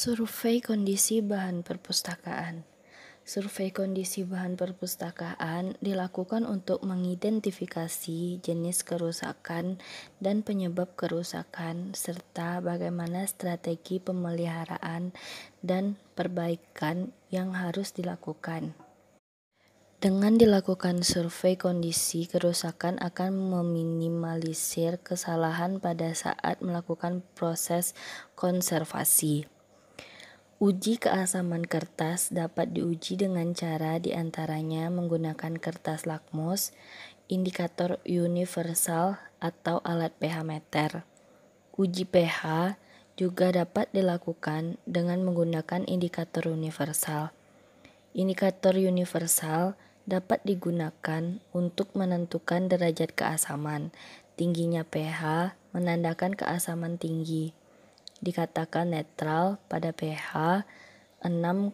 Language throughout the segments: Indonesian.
Survei kondisi bahan perpustakaan. Survei kondisi bahan perpustakaan dilakukan untuk mengidentifikasi jenis kerusakan dan penyebab kerusakan, serta bagaimana strategi pemeliharaan dan perbaikan yang harus dilakukan. Dengan dilakukan survei kondisi, kerusakan akan meminimalisir kesalahan pada saat melakukan proses konservasi. Uji keasaman kertas dapat diuji dengan cara diantaranya menggunakan kertas lakmus, indikator universal, atau alat pH meter. Uji pH juga dapat dilakukan dengan menggunakan indikator universal. Indikator universal dapat digunakan untuk menentukan derajat keasaman. Tingginya pH menandakan keasaman tinggi. Dikatakan netral pada pH 6,7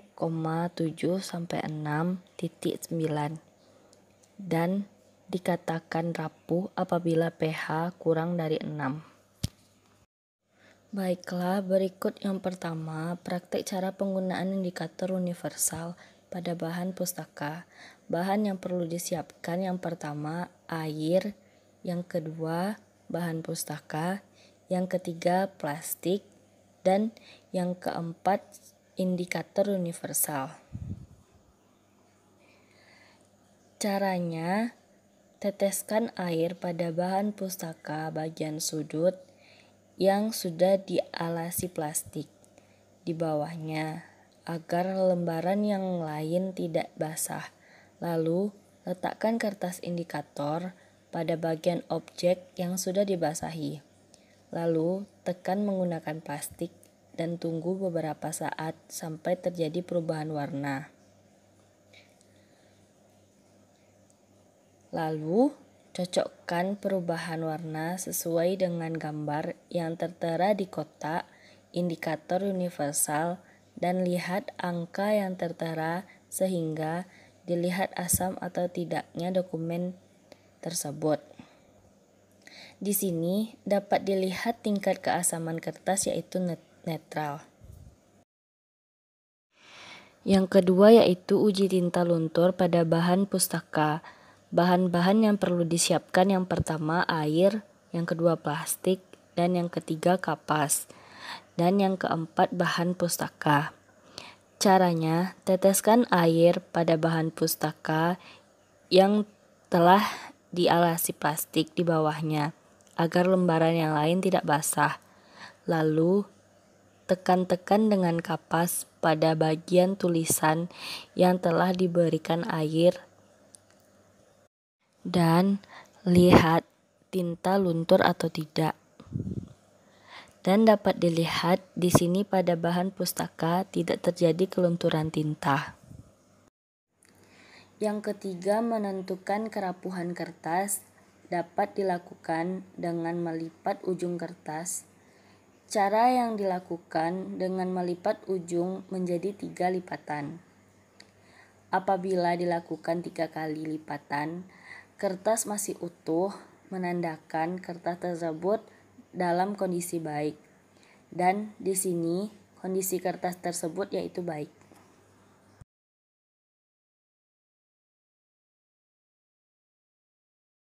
sampai 6,9 dan dikatakan rapuh apabila pH kurang dari 6. Baiklah, berikut yang pertama, praktek cara penggunaan indikator universal pada bahan pustaka. Bahan yang perlu disiapkan yang pertama, air, yang kedua, bahan pustaka, yang ketiga, plastik, dan yang keempat, indikator universal. Caranya, teteskan air pada bahan pustaka bagian sudut yang sudah dialasi plastik di bawahnya agar lembaran yang lain tidak basah. Lalu, letakkan kertas indikator pada bagian objek yang sudah dibasahi. Lalu, tekan menggunakan plastik dan tunggu beberapa saat sampai terjadi perubahan warna. Lalu, cocokkan perubahan warna sesuai dengan gambar yang tertera di kotak indikator universal dan lihat angka yang tertera sehingga dilihat asam atau tidaknya dokumen tersebut. Di sini dapat dilihat tingkat keasaman kertas yaitu netral. Yang kedua yaitu uji tinta luntur pada bahan pustaka. Bahan-bahan yang perlu disiapkan yang pertama air, yang kedua plastik, dan yang ketiga kapas, dan yang keempat bahan pustaka. Caranya, teteskan air pada bahan pustaka yang telah dialasi plastik di bawahnya agar lembaran yang lain tidak basah. Lalu, tekan-tekan dengan kapas pada bagian tulisan yang telah diberikan air dan lihat tinta luntur atau tidak. Dan dapat dilihat di sini pada bahan pustaka tidak terjadi kelunturan tinta. Yang ketiga, menentukan kerapuhan kertas dapat dilakukan dengan melipat ujung kertas. Cara yang dilakukan dengan melipat ujung menjadi 3 lipatan. Apabila dilakukan 3 kali lipatan, kertas masih utuh, menandakan kertas tersebut dalam kondisi baik. Dan di sini kondisi kertas tersebut yaitu baik.